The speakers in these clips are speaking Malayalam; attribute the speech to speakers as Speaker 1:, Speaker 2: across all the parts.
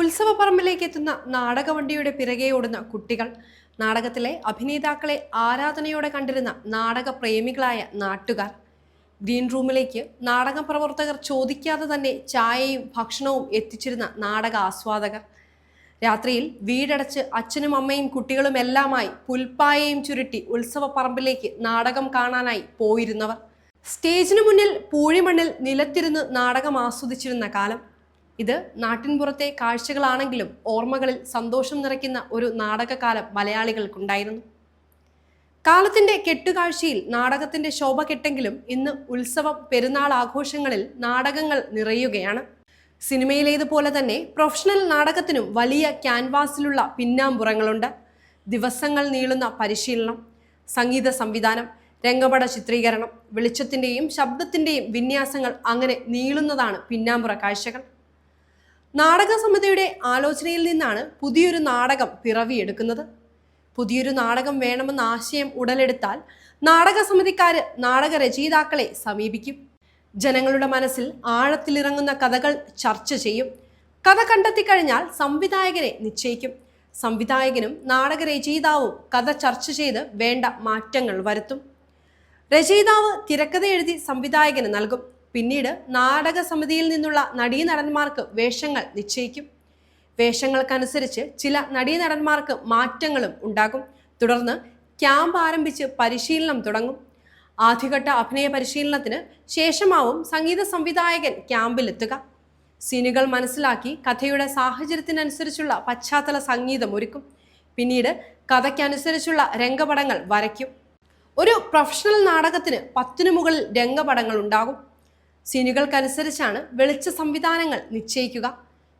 Speaker 1: ഉത്സവപ്പറമ്പിലേക്ക് എത്തുന്ന നാടകവണ്ടിയുടെ പിറകെ ഓടുന്ന കുട്ടികൾ, നാടകത്തിലെ അഭിനേതാക്കളെ ആരാധനയോടെ കണ്ടിരുന്ന നാടക പ്രേമികളായ നാട്ടുകാർ, ഗ്രീൻ റൂമിലേക്ക് നാടക പ്രവർത്തകർ ചോദിക്കാതെ തന്നെ ചായയും ഭക്ഷണവും എത്തിച്ചിരുന്ന നാടക ആസ്വാദകർ, രാത്രിയിൽ വീടടച്ച് അച്ഛനും അമ്മയും കുട്ടികളും എല്ലാമായി പുൽപ്പായയും ചുരുട്ടി ഉത്സവപ്പറമ്പിലേക്ക് നാടകം കാണാനായി പോയിരുന്നവർ, സ്റ്റേജിനു മുന്നിൽ പൂഴിമണ്ണിൽ നിലത്തിരുന്ന് നാടകം ആസ്വദിച്ചിരുന്ന കാലം. ഇത് നാട്ടിൻപുറത്തെ കാഴ്ചകളാണെങ്കിലും ഓർമ്മകളിൽ സന്തോഷം നിറയ്ക്കുന്ന ഒരു നാടകകാലം മലയാളികൾക്കുണ്ടായിരുന്നു. കാലത്തിന്റെ കെട്ടുകാഴ്ചയിൽ നാടകത്തിന്റെ ശോഭ കെട്ടെങ്കിലും ഇന്ന് ഉത്സവം, പെരുന്നാൾ ആഘോഷങ്ങളിൽ നാടകങ്ങൾ നിറയുകയാണ്. സിനിമയിലേതുപോലെ തന്നെ പ്രൊഫഷണൽ നാടകത്തിനും വലിയ ക്യാൻവാസിലുള്ള പിന്നാമ്പുറങ്ങളുണ്ട്. ദിവസങ്ങൾ നീളുന്ന പരിശീലനം, സംഗീത സംവിധാനം, രംഗപട ചിത്രീകരണം, വെളിച്ചത്തിന്റെയും ശബ്ദത്തിന്റെയും വിന്യാസങ്ങൾ, അങ്ങനെ നീളുന്നതാണ് പിന്നാമ്പുറ കാഴ്ചകൾ. നാടക സമിതിയുടെ ആലോചനയിൽ നിന്നാണ് പുതിയൊരു നാടകം പിറവിയെടുക്കുന്നത്. പുതിയൊരു നാടകം വേണമെന്ന ആശയം ഉടലെടുത്താൽ നാടക സമിതിക്കാര് നാടക രചയിതാക്കളെ സമീപിക്കും. ജനങ്ങളുടെ മനസ്സിൽ ആഴത്തിലിറങ്ങുന്ന കഥകൾ ചർച്ച ചെയ്യും. കഥ കണ്ടെത്തിക്കഴിഞ്ഞാൽ സംവിധായകനെ നിശ്ചയിക്കും. സംവിധായകനും നാടക രചയിതാവും കഥ ചർച്ച ചെയ്ത് വേണ്ട മാറ്റങ്ങൾ വരുത്തും. രചയിതാവ് തിരക്കഥ എഴുതി സംവിധായകന് നൽകും. പിന്നീട് നാടക സമിതിയിൽ നിന്നുള്ള നടീനടന്മാർക്ക് വേഷങ്ങൾ നിശ്ചയിക്കും. വേഷങ്ങൾക്കനുസരിച്ച് ചില നടീനടന്മാർക്ക് മാറ്റങ്ങളും ഉണ്ടാകും. തുടർന്ന് ക്യാമ്പ് ആരംഭിച്ച് പരിശീലനം തുടങ്ങും. ആദ്യഘട്ട അഭിനയ പരിശീലനത്തിന് ശേഷമാവും സംഗീത സംവിധായകൻ ക്യാമ്പിലെത്തുക. സീനുകൾ മനസ്സിലാക്കി കഥയുടെ സാഹചര്യത്തിനനുസരിച്ചുള്ള പശ്ചാത്തല സംഗീതം ഒരുക്കും. പിന്നീട് കഥയ്ക്കനുസരിച്ചുള്ള രംഗപടങ്ങൾ വരയ്ക്കും. ഒരു പ്രൊഫഷണൽ നാടകത്തിന് 10 മുകളിൽ രംഗപടങ്ങൾ ഉണ്ടാകും. സീനുകൾക്കനുസരിച്ചാണ് വെളിച്ച സംവിധാനങ്ങൾ നിശ്ചയിക്കുക.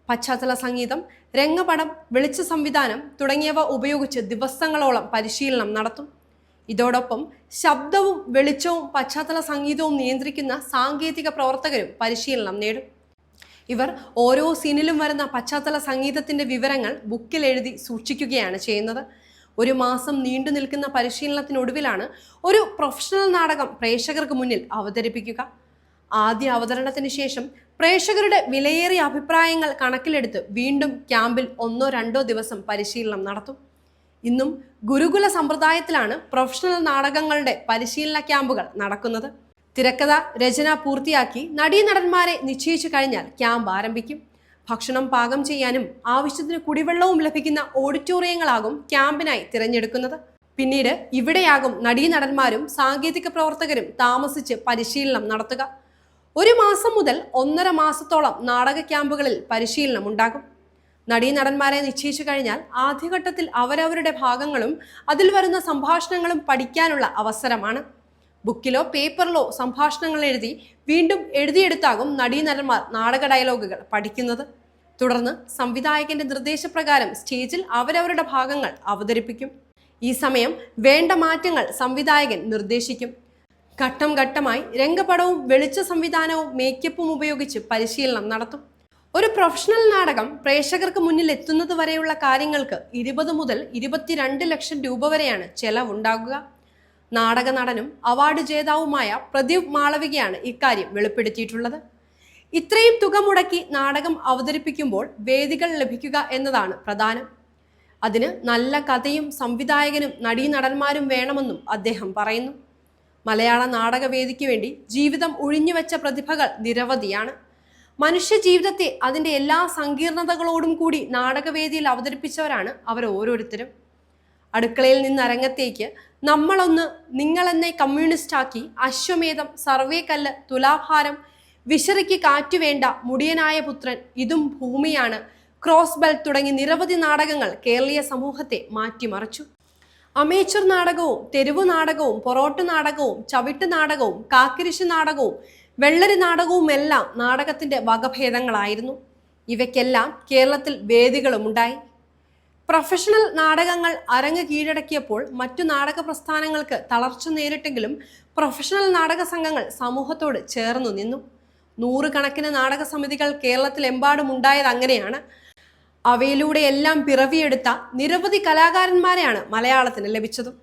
Speaker 1: പശ്ചാത്തല സംഗീതം, രംഗപടം, വെളിച്ച സംവിധാനം തുടങ്ങിയവ ഉപയോഗിച്ച് ദിവസങ്ങളോളം പരിശീലനം നടത്തും. ഇതോടൊപ്പം ശബ്ദവും വെളിച്ചവും പശ്ചാത്തല സംഗീതവും നിയന്ത്രിക്കുന്ന സാങ്കേതിക പ്രവർത്തകരും പരിശീലനം നേടും. ഇവർ ഓരോ സീനിലും വരുന്ന പശ്ചാത്തല സംഗീതത്തിന്റെ വിവരങ്ങൾ ബുക്കിൽ എഴുതി സൂക്ഷിക്കുകയാണ് ചെയ്യുന്നത്. 1 മാസം നീണ്ടു നിൽക്കുന്ന പരിശീലനത്തിനൊടുവിലാണ് ഒരു പ്രൊഫഷണൽ നാടകം പ്രേക്ഷകർക്ക് മുന്നിൽ അവതരിപ്പിക്കുക. ആദ്യ അവതരണത്തിന് ശേഷം പ്രേക്ഷകരുടെ വിലയേറിയ അഭിപ്രായങ്ങൾ കണക്കിലെടുത്ത് വീണ്ടും ക്യാമ്പിൽ 1-2 ദിവസം പരിശീലനം നടത്തും. ഇന്നും ഗുരുകുല സമ്പ്രദായത്തിലാണ് പ്രൊഫഷണൽ നാടകങ്ങളുടെ പരിശീലന ക്യാമ്പുകൾ നടക്കുന്നത്. തിരക്കഥ രചന പൂർത്തിയാക്കി നടീനടന്മാരെ നിശ്ചയിച്ചു കഴിഞ്ഞാൽ ക്യാമ്പ് ആരംഭിക്കും. ഭക്ഷണം പാകം ചെയ്യാനും ആവശ്യത്തിന് കുടിവെള്ളവും ലഭിക്കുന്ന ഓഡിറ്റോറിയങ്ങളാകും ക്യാമ്പിനായി തിരഞ്ഞെടുക്കുന്നത്. പിന്നീട് ഇവിടെയാകും നടീനടന്മാരും സാങ്കേതിക പ്രവർത്തകരും താമസിച്ച് പരിശീലനം നടത്തുക. 1 മാസം മുതൽ 1.5 മാസത്തോളം നാടക ക്യാമ്പുകളിൽ പരിശീലനം ഉണ്ടാകും. നടീനടന്മാരെ നിശ്ചയിച്ചു കഴിഞ്ഞാൽ ആദ്യഘട്ടത്തിൽ അവരവരുടെ ഭാഗങ്ങളും അതിൽ വരുന്ന സംഭാഷണങ്ങളും പഠിക്കാനുള്ള അവസരമാണ്. ബുക്കിലോ പേപ്പറിലോ സംഭാഷണങ്ങൾ എഴുതി വീണ്ടും എഴുതിയെടുത്താകും നടീനടന്മാർ നാടക ഡയലോഗുകൾ പഠിക്കുന്നത്. തുടർന്ന് സംവിധായകന്റെ നിർദ്ദേശപ്രകാരം സ്റ്റേജിൽ അവരവരുടെ ഭാഗങ്ങൾ അവതരിപ്പിക്കും. ഈ സമയം വേണ്ട മാറ്റങ്ങൾ സംവിധായകൻ നിർദ്ദേശിക്കും. ഘട്ടം ഘട്ടമായി രംഗപടവും വെളിച്ച സംവിധാനവും മേക്കപ്പും ഉപയോഗിച്ച് പരിശീലനം നടത്തും. ഒരു പ്രൊഫഷണൽ നാടകം പ്രേക്ഷകർക്ക് മുന്നിൽ എത്തുന്നത് വരെയുള്ള കാര്യങ്ങൾക്ക് 20 മുതൽ 22 ലക്ഷം രൂപ വരെയാണ് ചെലവുണ്ടാകുക. നാടക നടനും അവാർഡ് ജേതാവുമായ പ്രദീപ് മാളവികയാണ് ഇക്കാര്യം വെളിപ്പെടുത്തിയിട്ടുള്ളത്. ഇത്രയും തുക മുടക്കി നാടകം അവതരിപ്പിക്കുമ്പോൾ വേദികൾ ലഭിക്കുക എന്നതാണ് പ്രധാനം. അതിന് നല്ല കഥയും സംവിധായകനും നടീനടന്മാരും വേണമെന്നും അദ്ദേഹം പറയുന്നു. മലയാള നാടകവേദിക്ക് വേണ്ടി ജീവിതം ഒഴിഞ്ഞുവെച്ച പ്രതിഭകൾ നിരവധിയാണ്. മനുഷ്യ ജീവിതത്തെ അതിൻ്റെ എല്ലാ സങ്കീർണതകളോടും കൂടി നാടകവേദിയിൽ അവതരിപ്പിച്ചവരാണ് അവർ ഓരോരുത്തരും. അടുക്കളയിൽ നിന്ന് അരങ്ങത്തേക്ക് നമ്മളൊന്ന്, നിങ്ങളെന്നെ കമ്മ്യൂണിസ്റ്റാക്കി, അശ്വമേധം, സർവേക്കല്ല്, തുലാഭാരം, വിശറിക്ക് കാറ്റുവേണ്ട, മുടിയനായ പുത്രൻ, ഇതും ഭൂമിയാണ്, ക്രോസ് ബെൽറ്റ് തുടങ്ങി നിരവധി നാടകങ്ങൾ കേരളീയ സമൂഹത്തെ മാറ്റിമറിച്ചു. അമേച്ചർ നാടകവും തെരുവു നാടകവും പൊറോട്ട് നാടകവും ചവിട്ട് നാടകവും കാക്കിരിശ് നാടകവും വെള്ളരി നാടകവും എല്ലാം നാടകത്തിന്റെ വകഭേദങ്ങളായിരുന്നു. ഇവയ്ക്കെല്ലാം കേരളത്തിൽ വേദികളുമുണ്ടായി. പ്രൊഫഷണൽ നാടകങ്ങൾ അരങ്ങ് കീഴടക്കിയപ്പോൾ മറ്റു നാടക പ്രസ്ഥാനങ്ങൾക്ക് തളർച്ച നേരിട്ടെങ്കിലും പ്രൊഫഷണൽ നാടക സംഘങ്ങൾ സമൂഹത്തോട് ചേർന്നു നിന്നു. 100 കണക്കിന് നാടക സമിതികൾ കേരളത്തിലെമ്പാടും ഉണ്ടായത് അങ്ങനെയാണ്. അവയിലൂടെ എല്ലാം പിറവിയെടുത്ത നിരവധി കലാകാരന്മാരെയാണ് മലയാളത്തിന് ലഭിച്ചതും.